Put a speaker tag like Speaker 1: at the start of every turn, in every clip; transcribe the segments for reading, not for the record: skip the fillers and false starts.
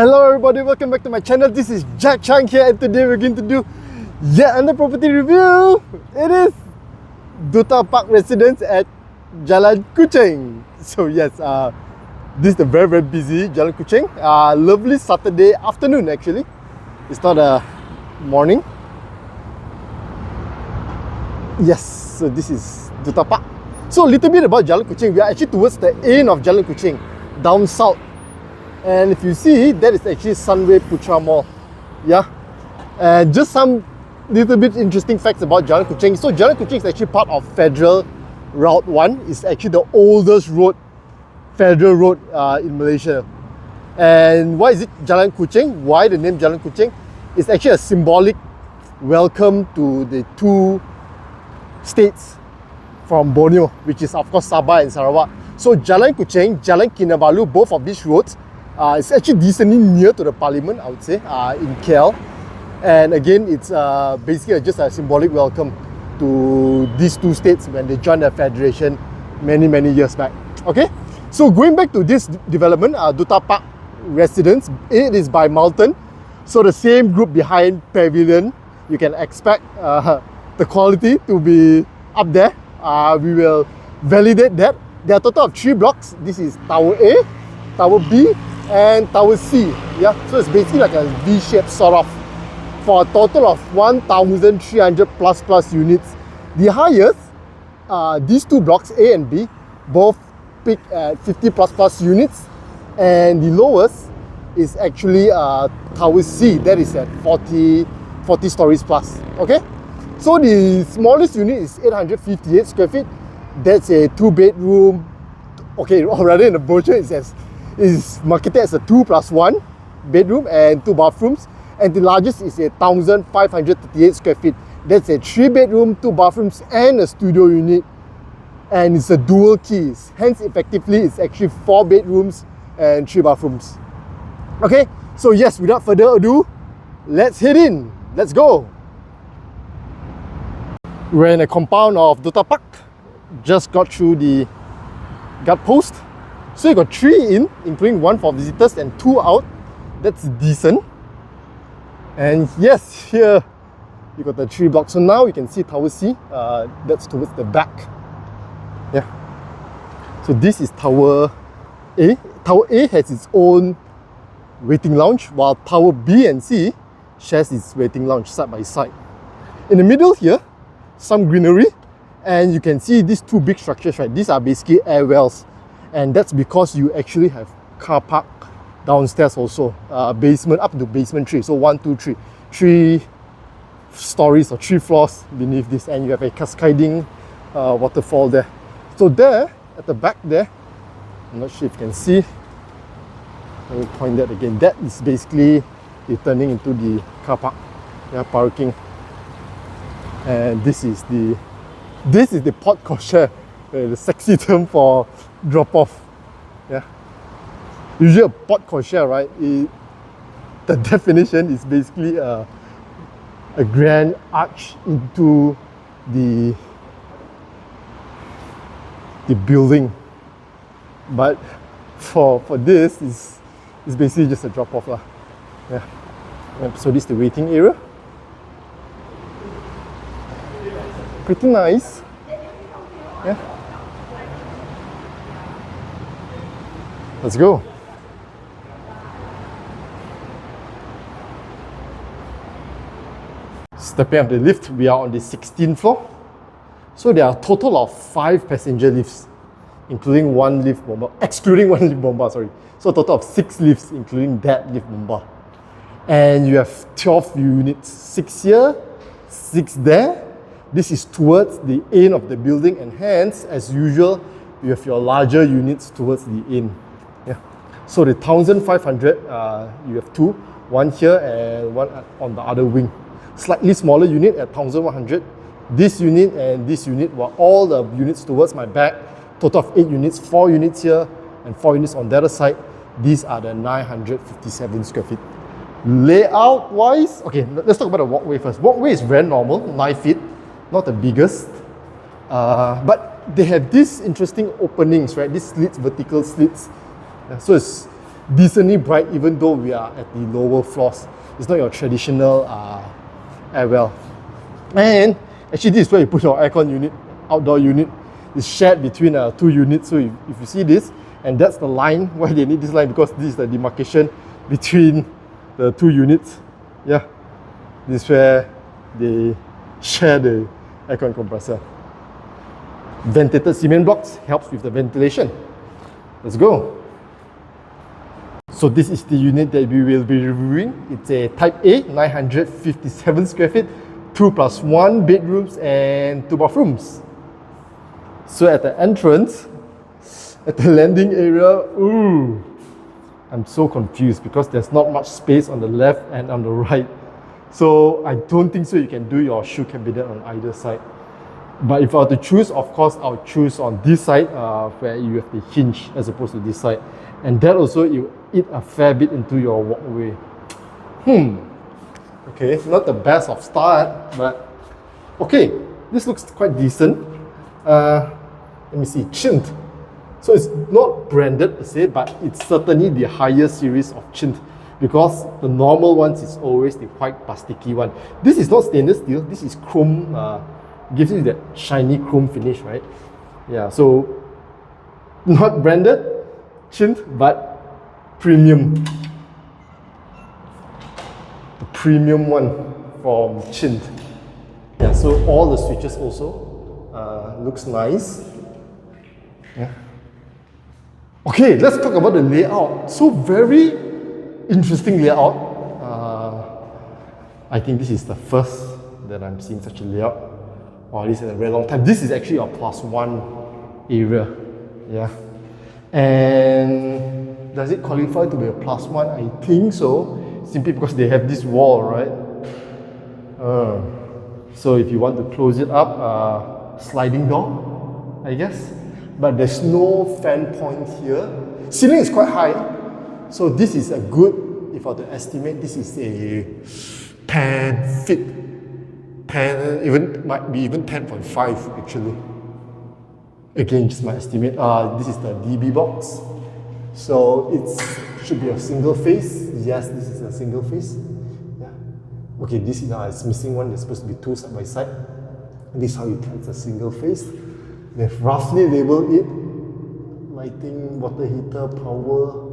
Speaker 1: Hello everybody, welcome back to my channel. This is Jack Chang here, and today we're going to do yet another property review. It is Duta Park residence at Jalan Kuching. So yes, this is the very busy Jalan Kuching. Lovely Saturday afternoon actually. It's not a morning. Yes, so this is Duta Park. So a little bit about Jalan Kuching. We are actually towards the end of Jalan Kuching, down south. And if you see, that is actually Sunway Putra Mall. Yeah. And just some little bit interesting facts about Jalan Kuching. So Jalan Kuching is actually part of Federal Route 1. It's actually the oldest road, federal road in Malaysia. And why is it Jalan Kuching? Why the name Jalan Kuching? It's actually a symbolic welcome to the two states from Borneo, which is of course Sabah and Sarawak. So Jalan Kuching, Jalan Kinabalu, both of these roads, it's actually decently near to the parliament, I would say, in KL. And again, it's basically just a symbolic welcome to these two states when they joined the federation many years back. Okay, so going back to this development, Duta Park residence, it is by Malton. So the same group behind Pavilion. You can expect the quality to be up there. We will validate that. There are a total of 3 blocks. This is Tower A, Tower B, and Tower C. Yeah, so it's basically like a V-shaped sort of, for a total of 1,300 plus units. The highest, these 2 blocks A and B, both peak at 50 plus units, and the lowest is actually Tower C, that is at 40 stories plus. Okay, so the smallest unit is 858 square feet. That's a 2-bedroom. Okay, or rather in the brochure it says is marketed as a 2+1 bedroom and 2 bathrooms, and the largest is a 1,538 square feet. That's a 3-bedroom, 2 bathrooms and a studio unit, and it's a dual keys. Hence, effectively, it's actually 4 bedrooms and 3 bathrooms. Okay, so yes, without further ado, let's head in. Let's go. We're in a compound of Duta Park. Just got through the guard post. So you got 3 in, including 1 for visitors and 2 out. That's decent. And yes, here you got the 3 blocks. So now you can see Tower C. That's towards the back. Yeah. So this is Tower A. Tower A has its own waiting lounge, while Tower B and C shares its waiting lounge side by side. In the middle here, some greenery. And you can see these 2 big structures, right? These are basically air wells, and that's because you actually have car park downstairs also, basement up to basement 3. So 1, 2, 3, 3 stories or 3 floors beneath this, and you have a cascading waterfall there. So there at the back there, I'm not sure if you can see. Let me point that again. That is basically turning into the car park, yeah, parking. And this is the pot cochere, the sexy term for drop-off. Yeah. Usually a pot cochere, right? The definition is basically a grand arch into the building. But for this is basically just a drop-off lah. Yeah. So this is the waiting area. Pretty nice. Yeah. Let's go. Stepping up the lift, we are on the 16th floor. So there are a total of 5 passenger lifts, including 1 lift bomba, excluding 1 lift bomba, sorry. So a total of 6 lifts, including that lift bomba. And you have 12 units, 6 here, 6 there. This is towards the end of the building, and hence, as usual, you have your larger units towards the end. Yeah. So the 1,500, you have 2, 1 here and 1 on the other wing. Slightly smaller unit at 1,100. This unit and this unit were all the units towards my back. Total of 8 units, 4 units here and 4 units on the other side. These are the 957 square feet. Layout wise, okay, let's talk about the walkway first. Walkway is very normal, 9 feet. Not the biggest, but they have these interesting openings, right? These slits, vertical slits. Yeah, so decently bright even though we are at the lower floors. It's not your traditional air well. And actually this is where you put your aircon unit, outdoor unit. It's shared between two units. So if you see this, and that's the line, why they need this line, because this is the demarcation between the two units. Yeah, this is where they share the aircon compressor. Ventilated cement blocks helps with the ventilation. Let's go. So this is the unit that we will be reviewing. It's a Type A, 957 square feet, 2+1 bedrooms and 2 bathrooms. So at the entrance, at the landing area, ooh, I'm so confused because there's not much space on the left and on the right. So I don't think so you can do your shoe cabinet on either side. But if I were to choose, of course, I'll choose on this side where you have the hinge as opposed to this side. And that also, you eat a fair bit into your walkway. Okay, not the best of start, but okay, this looks quite decent. Let me see, chintz. So it's not branded per se, but it's certainly the higher series of chintz, because the normal ones is always the white plasticky one. This is not stainless steel, this is chrome, gives you that shiny chrome finish, right? Yeah, so not branded, chintz, but premium. The premium one from chintz. Yeah, so all the switches also looks nice. Yeah. Okay, let's talk about the layout. So very interesting layout. I think this is the first that I'm seeing such a layout. Wow, this is a very long time. This is actually a +1 area. Yeah. And does it qualify to be a +1? I think so. Simply because they have this wall, right? So if you want to close it up, sliding door, I guess. But there's no fan point here. Ceiling is quite high. So this is a good, if I were to estimate, this is a 10 feet. 10, even might be even 10.5 actually. Again, just my estimate. This is the DB box. So it should be a single face. Yes, this is a single face. Yeah. Okay, this is missing one. There's supposed to be two side by side. This is how you tell it's a single face. They've roughly labeled it. Lighting, water heater, power.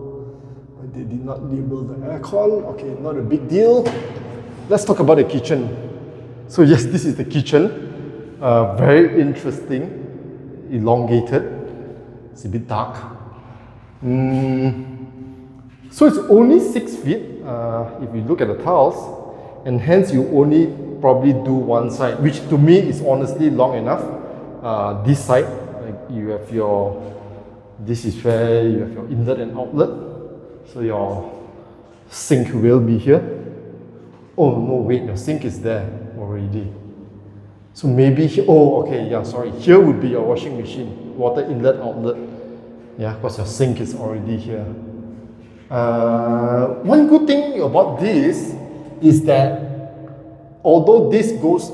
Speaker 1: They did not label the aircon. Okay, not a big deal. Let's talk about the kitchen. So yes, this is the kitchen. Very interesting, elongated. It's a bit dark. So it's only 6 feet if you look at the tiles, and hence you only probably do one side, which to me is honestly long enough. This side, like you have your, this is where you have your inlet and outlet. So your sink will be here. Oh no, wait, your sink is there already. So maybe here, oh okay, yeah, sorry. Here would be your washing machine, water inlet, outlet. Yeah, because your sink is already here. One good thing about this is that although this goes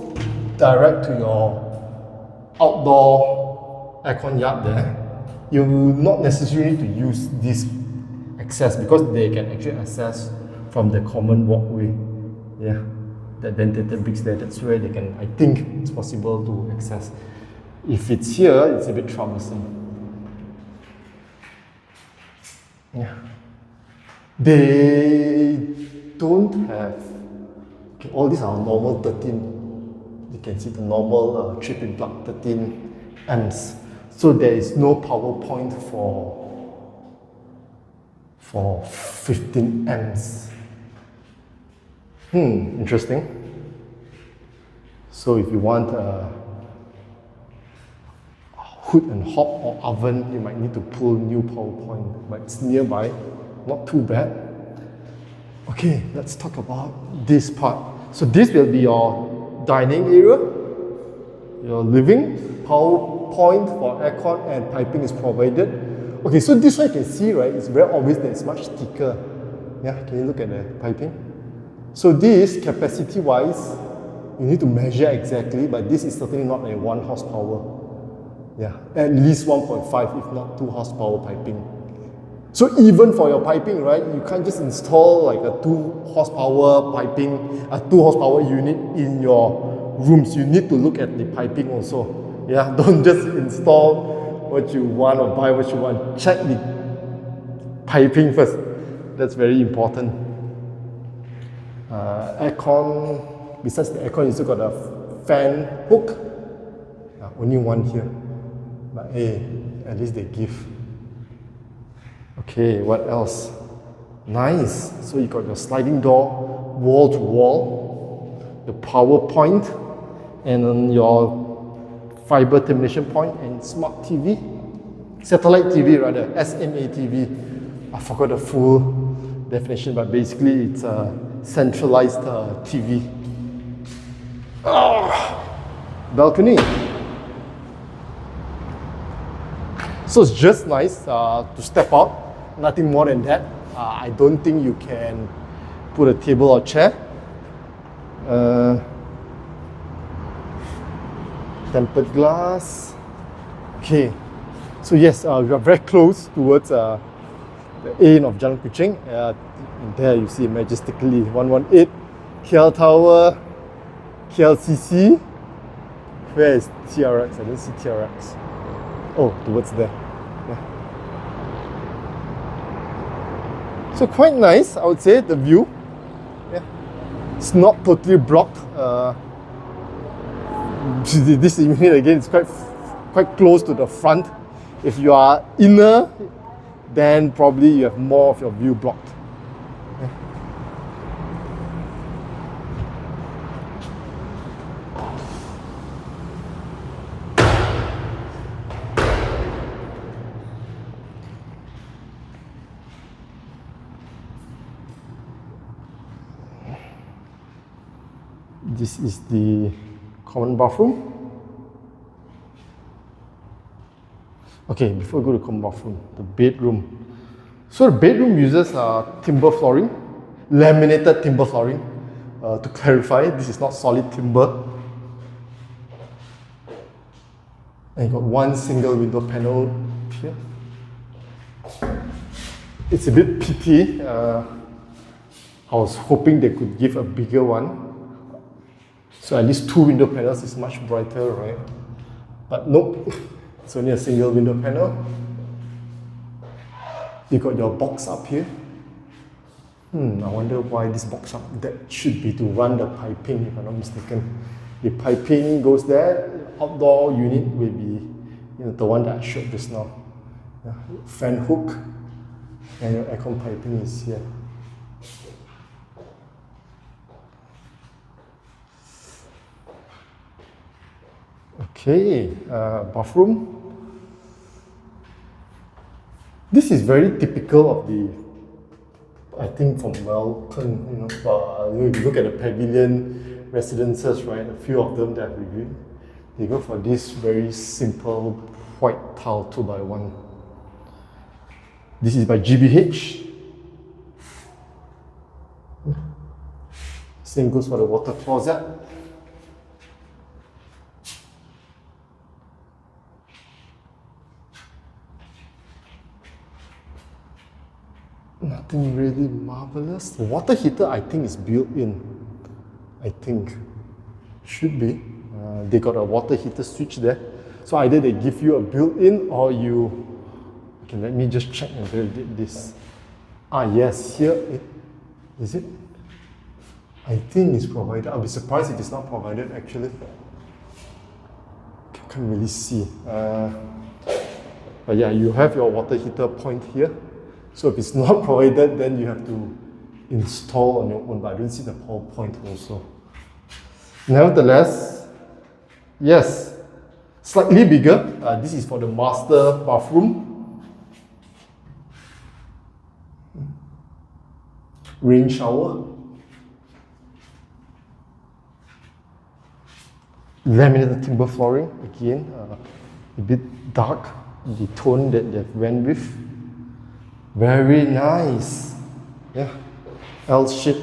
Speaker 1: direct to your outdoor aircon yard there, you will not necessarily need to use this access because they can actually access from the common walkway. Yeah, that ventilated bricks there, that's where they can, I think it's possible to access. If it's here, it's a bit troublesome. Yeah. They don't have, okay, all these are normal 13. You can see the normal 3-pin plug 13 amps. So there is no power point for 15 amps. Interesting. So if you want a hood and hob or oven, you might need to pull new power point, but it's nearby, not too bad. Okay, let's talk about this part. So this will be your dining area, your living, power point for aircon and piping is provided. Okay, so this one you can see, right, it's very obvious that it's much thicker. Yeah, can you look at the piping? So this, capacity-wise, you need to measure exactly, but this is certainly not a 1 horsepower. Yeah, at least 1.5, if not 2 horsepower piping. So even for your piping, right, you can't just install like a 2 horsepower piping, a 2 horsepower unit in your rooms. You need to look at the piping also. Yeah, don't just install what you want or buy what you want. Check the piping first. That's very important. Aircon, besides the aircon, you still got a fan hook. Only one here. But hey, at least they give. Okay, what else? Nice. So you got your sliding door, wall to wall, the power point, and then your fiber termination point and smart TV. Satellite TV rather, SMA TV. I forgot the full definition, but basically it's a centralized TV. Balcony. So it's just nice to step out. Nothing more than that. I don't think you can put a table or chair. Tempered glass. Okay. So yes, we are very close towards the end of Jalan Kuching. There you see majestically 118 KL Tower, KLCC. Where is TRX? I don't see TRX. Oh, towards there. So quite nice, I would say, the view. Yeah. It's not totally blocked. This unit again is quite close to the front. If you are inner, then probably you have more of your view blocked. Yeah. This is the common bathroom. Okay, before we go to common bathroom, the bedroom. So the bedroom uses timber flooring, laminated timber flooring. To clarify, this is not solid timber. And you got one single window panel here. It's a bit pity. I was hoping they could give a bigger one. So at least 2 window panels is much brighter, right? But nope, it's only a single window panel. You got your box up here. I wonder why this box up. That should be to run the piping, if I'm not mistaken. The piping goes there. Outdoor unit will be, the one that I showed just now. Yeah. Fan hook, and your aircon piping is here. Okay, bathroom. This is very typical of the, I think from Malton, if you look at the Pavilion residences, right, a few of them that I've reviewed, they go for this very simple white tile 2x1. This is by GBH. Same goes for the water closet. Nothing really marvelous. The water heater, I think, is built in. I think. Should be. They got a water heater switch there. So either they give you a built-in or you... Okay, let me just check whether they did this. Yes, here it... Is it? I think it's provided. I'll be surprised if it's not provided, actually. I can't really see. But yeah, you have your water heater point here. So if it's not provided, then you have to install on your own, but I don't see the power point also. Nevertheless, yes, slightly bigger. This is for the master bathroom. Rain shower. Laminated timber flooring, again, a bit dark, the tone that they've went with. Very nice. Yeah, L shape.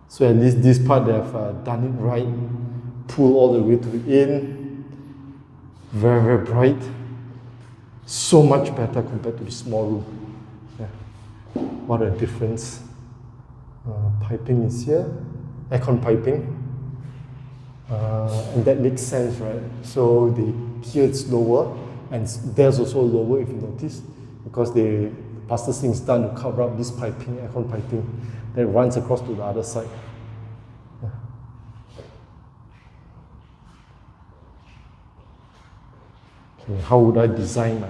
Speaker 1: So at least this part they've done it right. Pull all the way to the end. Very, very bright. So much better compared to the small room. Yeah. What a difference. Piping is here, aircon piping. And that makes sense, right? So here it's lower, and there's also lower if you notice, because the pasta sink is done to cover up this piping, aircon piping, that runs across to the other side. Yeah. Okay, how would I design my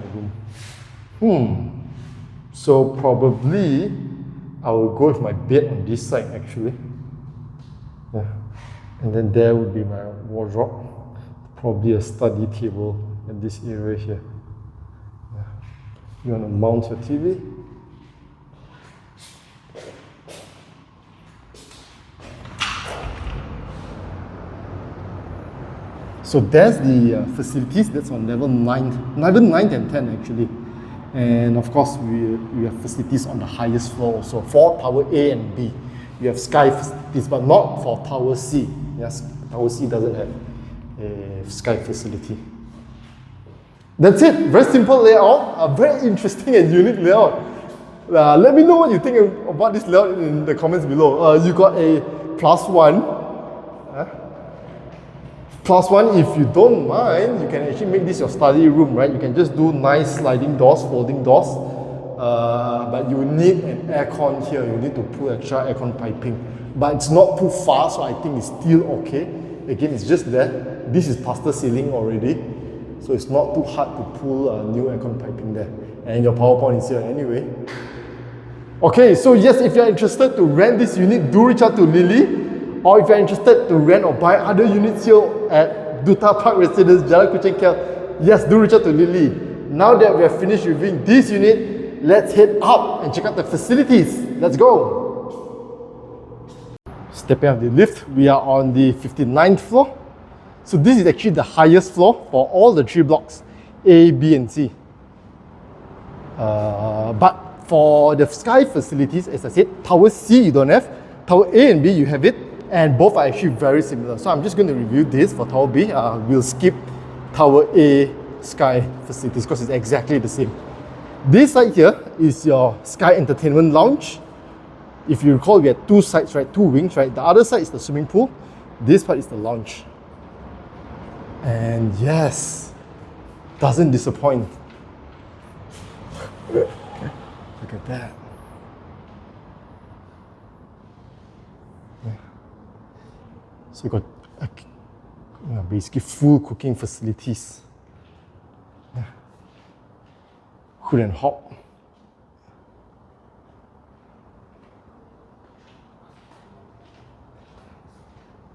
Speaker 1: room? So probably I will go with my bed on this side actually. Yeah. And then there would be my wardrobe, probably a study table in this area here. Yeah. You want to mount your TV. So there's the facilities. That's on level 9, level 9 and 10 actually. And of course, we have facilities on the highest floor also for Tower A and B. You have sky facilities, but not for Tower C. Yes, Tower C doesn't have a sky facility. That's it. Very simple layout. A very interesting and unique layout. Let me know what you think about this layout in the comments below. You got a +1. +1, if you don't mind, you can actually make this your study room, right? You can just do nice sliding doors, folding doors. But you need an aircon here. You need to put extra aircon piping. But it's not too far, so I think it's still okay. Again, it's just there. This is plaster ceiling already, so it's not too hard to pull new aircon piping there. And your power point is here anyway. Okay, so yes, if you're interested to rent this unit, do reach out to Lily. Or if you're interested to rent or buy other units here at Duta Park Residence, Jalan Kuching, KL, yes, do reach out to Lily. Now that we have finished reviewing this unit, let's head up and check out the facilities. Let's go. Stepping out the lift, we are on the 59th floor. So this is actually the highest floor for all the 3 blocks, A, B and C. But for the sky facilities, as I said, Tower C you don't have, Tower A and B you have it, and both are actually very similar. So I'm just going to review this for Tower B. We'll skip Tower A sky facilities because it's exactly the same. This side here is your Sky Entertainment Lounge. If you recall, we had 2 sides, right? 2 wings, right? The other side is the swimming pool. This part is the lounge. And yes, doesn't disappoint. Look at that. So you got basically full cooking facilities. Cool and hot.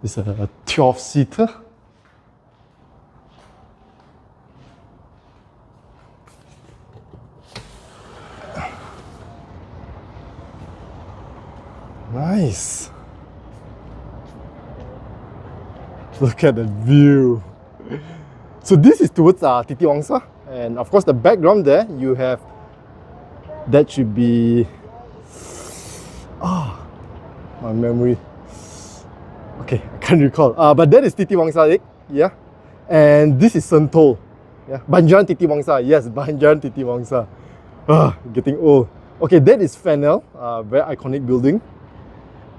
Speaker 1: This is a 12-seater. Nice. Look at the view. So this is towards Titi Wangsa, and of course the background there you have, that should be my memory. Okay, I can't recall. But that is Titi Wangsa Lake, yeah. And this is Sentul, yeah. Banjaran Titi Wangsa, yes, Banjaran Titi Wangsa. Getting old. Okay, that is Fennel, very iconic building.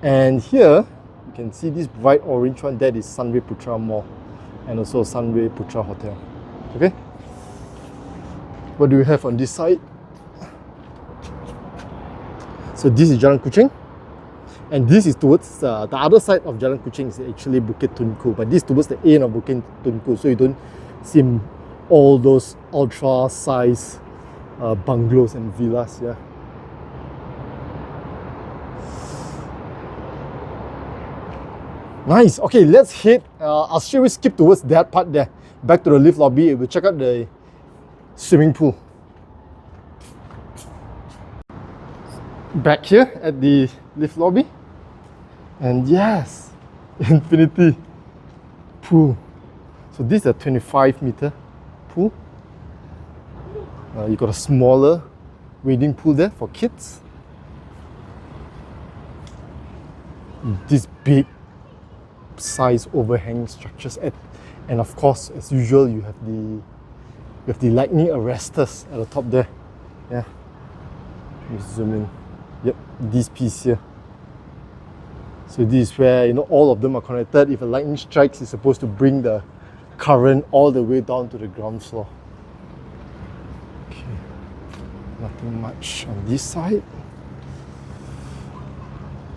Speaker 1: And here you can see this bright orange one, that is Sunway Putra Mall and also Sunway Putra Hotel. Okay, what do we have on this side? So this is Jalan Kuching, and this is towards the other side of Jalan Kuching is actually Bukit Tunku, but this is towards the end of Bukit Tunku, so you don't see all those ultra size bungalows and villas. Yeah. Nice. Okay, let's head. I'll straight away skip towards that part there. Back to the lift lobby. We'll check out the swimming pool. Back here at the lift lobby. And yes, infinity pool. So this is a 25-meter pool. You got a smaller wading pool there for kids. This big size overhang structures, and of course, as usual, you have the with the lightning arresters at the top there. Yeah. Let me zoom in. Yep, this piece here. So this is where, you know, all of them are connected. If a lightning strikes, it's supposed to bring the current all the way down to the ground floor. Okay, nothing much on this side.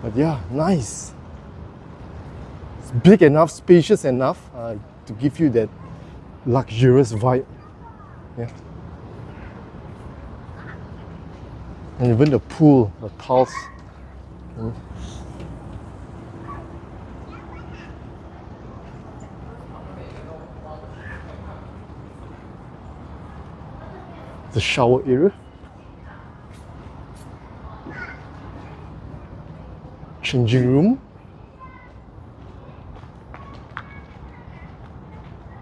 Speaker 1: But yeah, nice. It's big enough, spacious enough to give you that luxurious vibe. Yeah. And even the pool, the tiles. The shower area. Changing room.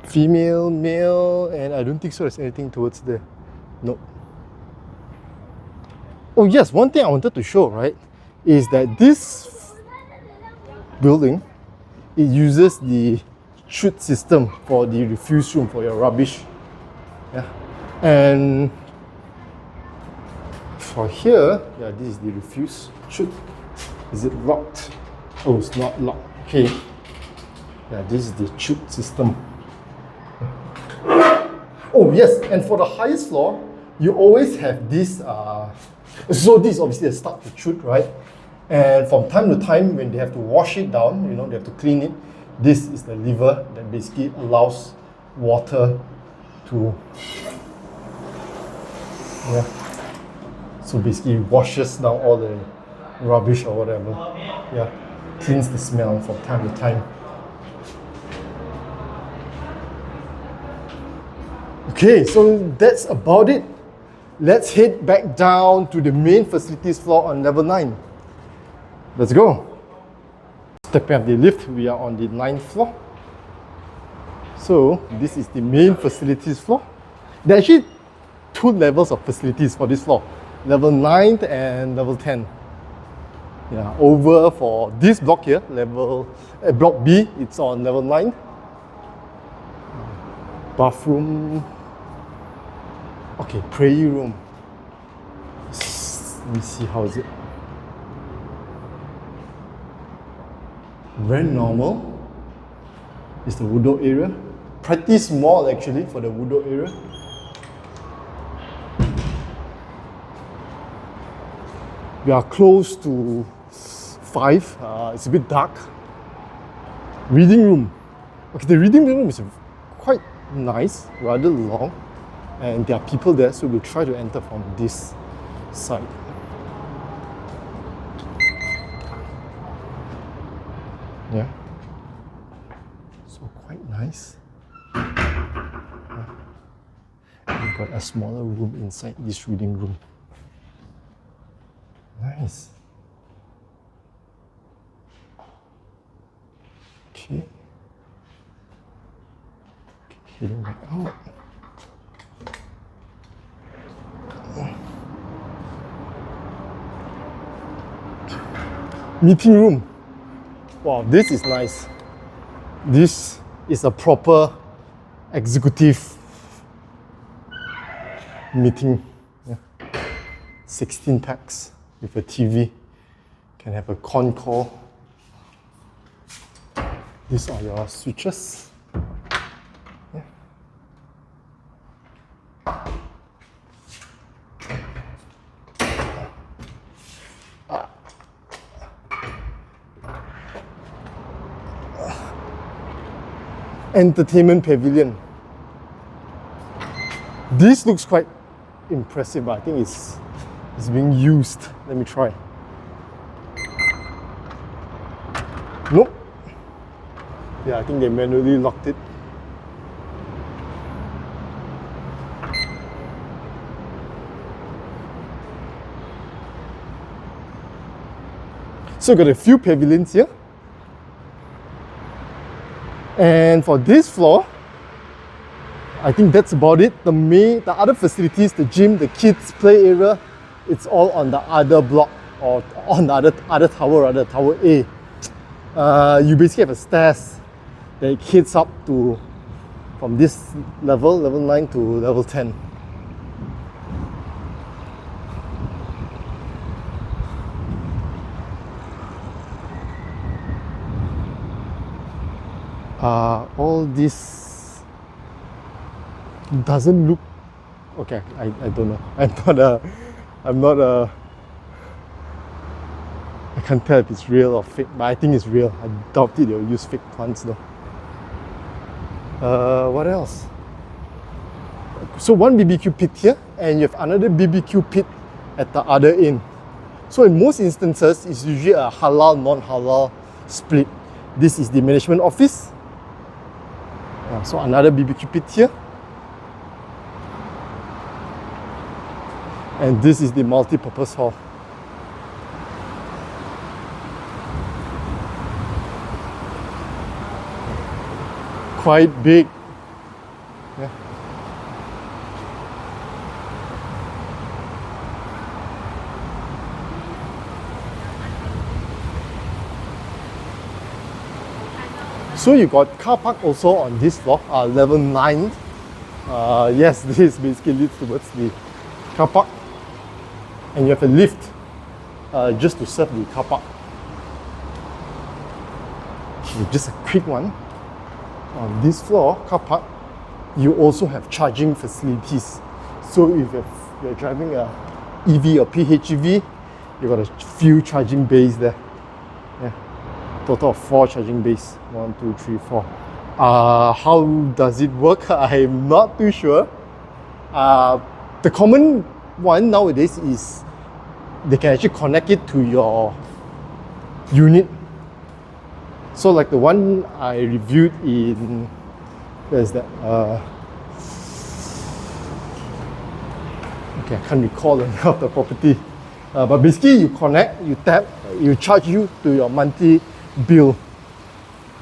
Speaker 1: Female, male, and I don't think so there's anything towards there. Nope. Oh yes, one thing I wanted to show, right, is that this building, it uses the chute system for the refuse room for your rubbish. Yeah. And for here, yeah, this is the refuse chute. Is it locked? Oh, it's not locked. Okay. Yeah, this is the chute system. Oh yes, and for the highest floor, you always have this. So this is obviously a start to chute, right? And from time to time, when they have to wash it down, you know, they have to clean it. This is the lever that basically allows water to, yeah. So basically washes down all the rubbish or whatever. Yeah, cleans the smell from time to time. Okay, so that's about it. Let's head back down to the main facilities floor on level 9. Let's go. Stepping up the lift, we are on the 9th floor. So this is the main facilities floor. There are actually 2 levels of facilities for this floor. Level 9 and level 10. Yeah, over for this block here, block B, it's on level 9. Bathroom. Okay, prayer room. Let me see, how is it? Very normal. It's the wardrobe area. Pretty small actually for the wardrobe area. We are close to 5. It's a bit dark. Reading room. Okay, the reading room is quite nice, rather long. And there are people there, so we'll try to enter from this side. Yeah. So quite nice. Yeah. We've got a smaller room inside this reading room. Nice. Okay. Heading back out. Meeting room. Wow, this is nice. This is a proper executive meeting. Yeah. 16 packs with a TV. Can have a con call. These are your switches. Yeah. Entertainment pavilion. This looks quite impressive, but I think it's being used. Let me try. Nope. Yeah, I think they manually locked it. So got a few pavilions here. And for this floor, I think that's about it. The other facilities, the gym, the kids play area, it's all on the other block, or on the other tower, rather, tower A. You basically have a stairs that heads up to from this level 9 to level 10. All this doesn't look okay. I don't know. I'm not a I can't tell if it's real or fake, but I think it's real. I doubt it they'll use fake plants though. What else? So one BBQ pit here, and you have another BBQ pit at the other end. So in most instances, it's usually a halal, non-halal split. This is the management office. So another BBQ pit here. And this is the multi-purpose hall. Quite big. Yeah. So you got car park also on this floor, level 9. Yes, this basically leads towards the car park. And you have a lift just to serve the car park. Okay, just a quick one. On this floor, car park, you also have charging facilities. So if you're driving a EV or PHEV, you've got a few charging bays there. Yeah. Total of 4 charging bays. 1, 2, 3, 4. How does it work? I'm not too sure. The common one nowadays is they can actually connect it to your unit. So like the one I reviewed in, where is that? Okay, I can't recall the name of the property. But basically you connect, you tap, you charge you to your monthly bill,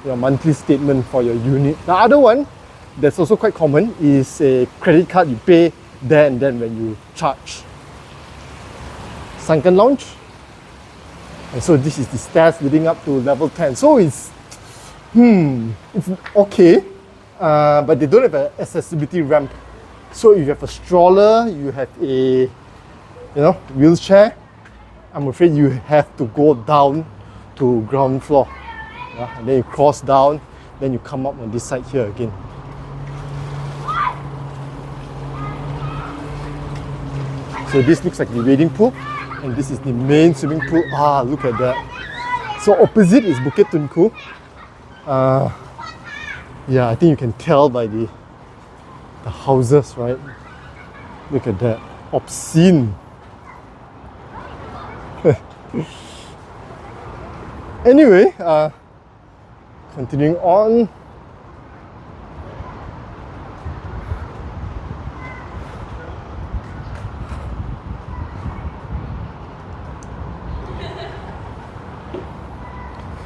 Speaker 1: your monthly statement for your unit. The other one that's also quite common is a credit card. You pay there and then when you charge. Sunken lounge. And so this is the stairs leading up to level 10. So it's okay, but they don't have an accessibility ramp. So if you have a stroller, you have a wheelchair, I'm afraid you have to go down to ground floor. Yeah? And then you cross down, then you come up on this side here again. So this looks like the wading pool, and this is the main swimming pool. Look at that. So opposite is Bukit Tunku. Yeah, I think you can tell by the houses, right? Look at that. Obscene. Anyway, continuing on.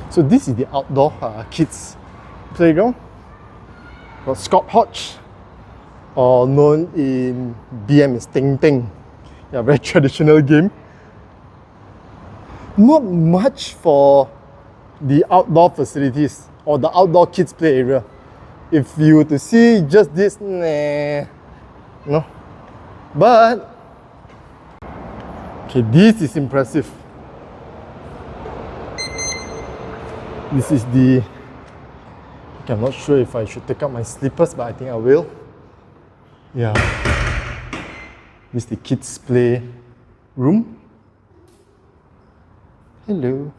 Speaker 1: So this is the outdoor kids playground. Got Scott Hodge, or known in BM as Ting Ting. Yeah, very traditional game. Not much for the outdoor facilities or the outdoor kids play area. If you were to see just this, no. But okay, this is impressive. This is the, okay, I'm not sure if I should take out my slippers, but I think I will. Yeah. This is the kids play room. Hello.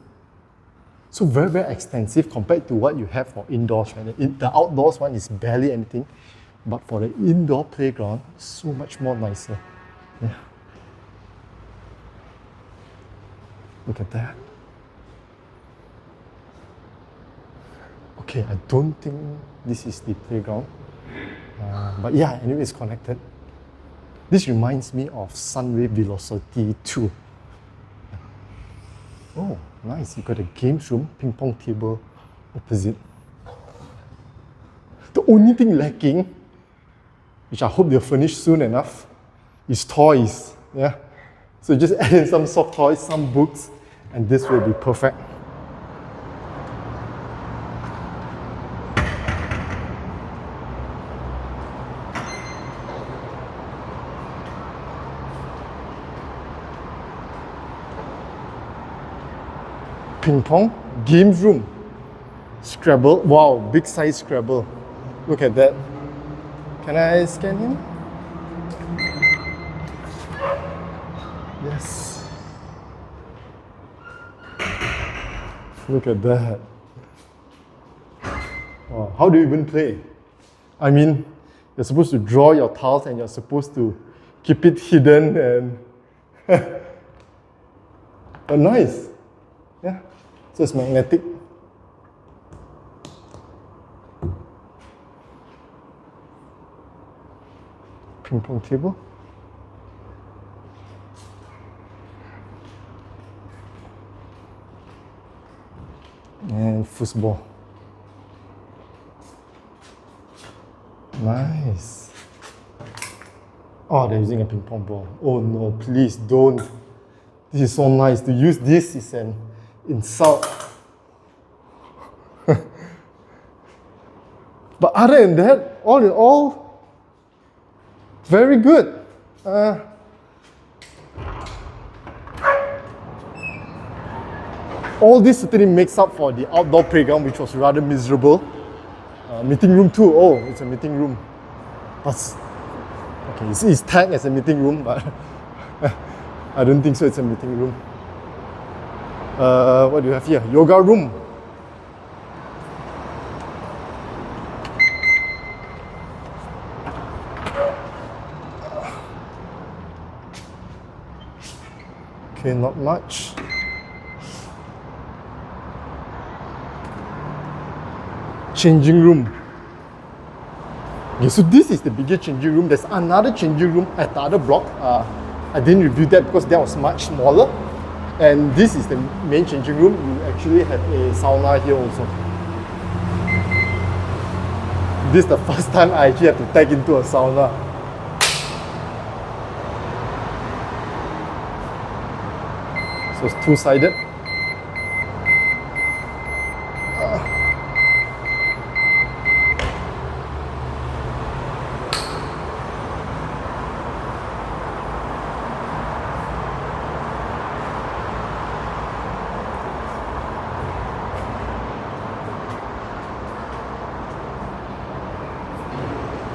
Speaker 1: So very extensive compared to what you have for indoors, right? The outdoors one is barely anything, but for the indoor playground, so much more nicer. Yeah. Look at that. Okay, I don't think this is the playground, but yeah, anyway, it's connected. This reminds me of Sunway Velocity 2. Oh, nice. You got a games room, ping pong table opposite. The only thing lacking, which I hope they'll furnish soon enough, is toys. Yeah. So just add in some soft toys, some books, and this will be perfect. Ping pong, games room, Scrabble. Wow, big size Scrabble. Look at that. Can I scan him? Yes. Look at that. Wow, how do you even play? I mean, you're supposed to draw your tiles and you're supposed to keep it hidden and but nice. Yeah. So it's magnetic. Ping pong table. And football. Nice. Oh, they're using a ping pong ball. Oh no, please don't. This is so nice. To use this is an insult. But other than that, all in all, very good. All this certainly makes up for the outdoor playground, which was rather miserable. Meeting room too. Oh, it's a meeting room. But okay, it's tagged as a meeting room, but I don't think so. It's a meeting room. What do you have here? Yoga room. Okay, not much. Changing room. Okay, so this is the bigger changing room. There's another changing room at the other block. I didn't review that because that was much smaller. And this is the main changing room. You actually have a sauna here also. This is the first time I actually have to tag into a sauna. So it's two-sided.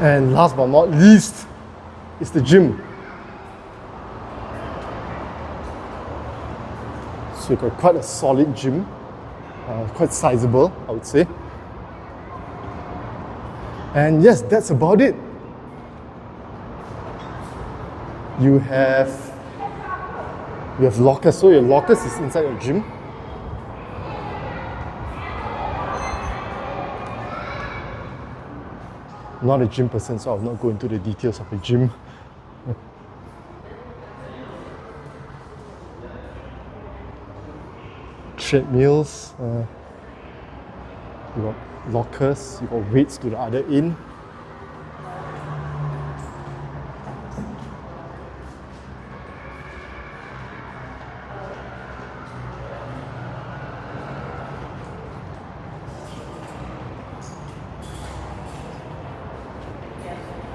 Speaker 1: And last but not least is the gym. So you've got quite a solid gym, quite sizable, I would say. And yes, that's about it. You have lockers, so your lockers is inside your gym. I'm not a gym person, so I'll not go into the details of the gym. Treadmills, you got lockers, you got weights to the other end.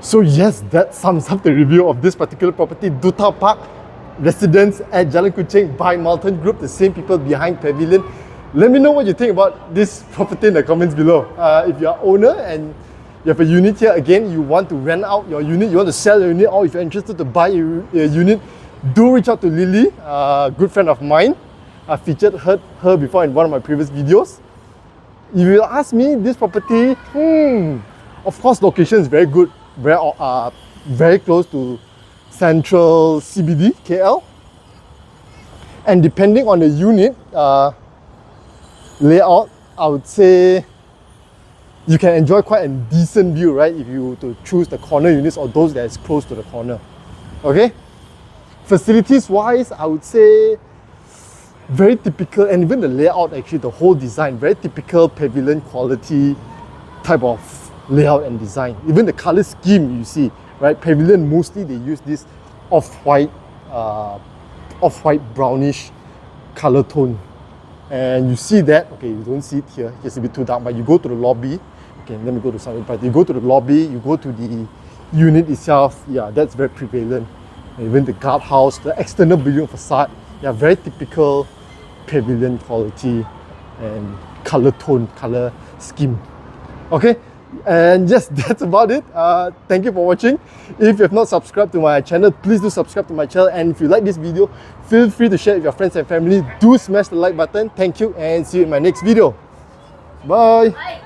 Speaker 1: So yes, that sums up the review of this particular property, Duta Park Residence at Jalan Kuching by Malton Group, the same people behind Pavilion. Let me know what you think about this property in the comments below. If you're an owner and you have a unit here, again, you want to rent out your unit, you want to sell your unit, or if you're interested to buy a unit, do reach out to Lily, a good friend of mine. I featured her before in one of my previous videos. If you ask me, this property, of course, location is very good. Very close to central CBD, KL. And depending on the unit layout, I would say you can enjoy quite a decent view, right? If you were to choose the corner units or those that is close to the corner. Okay? Facilities wise, I would say very typical, and even the layout, actually, the whole design, very typical Pavilion quality type of layout and design. Even the color scheme, you see, right? Pavilion, mostly they use this off-white brownish color tone. And you see that, okay, you don't see it here, it's a bit too dark, but you go to the lobby, okay, let me go to something bright. You go to the lobby, you go to the unit itself, yeah, that's very prevalent. And even the guardhouse, the external building facade, yeah, very typical Pavilion quality and color tone, color scheme. Okay, and yes, that's about it. Thank you for watching. If you have not subscribed to my channel, please do subscribe to my channel, and if you like this video, feel free to share with your friends and family. Do smash the like button. Thank you, and see you in my next video. Bye.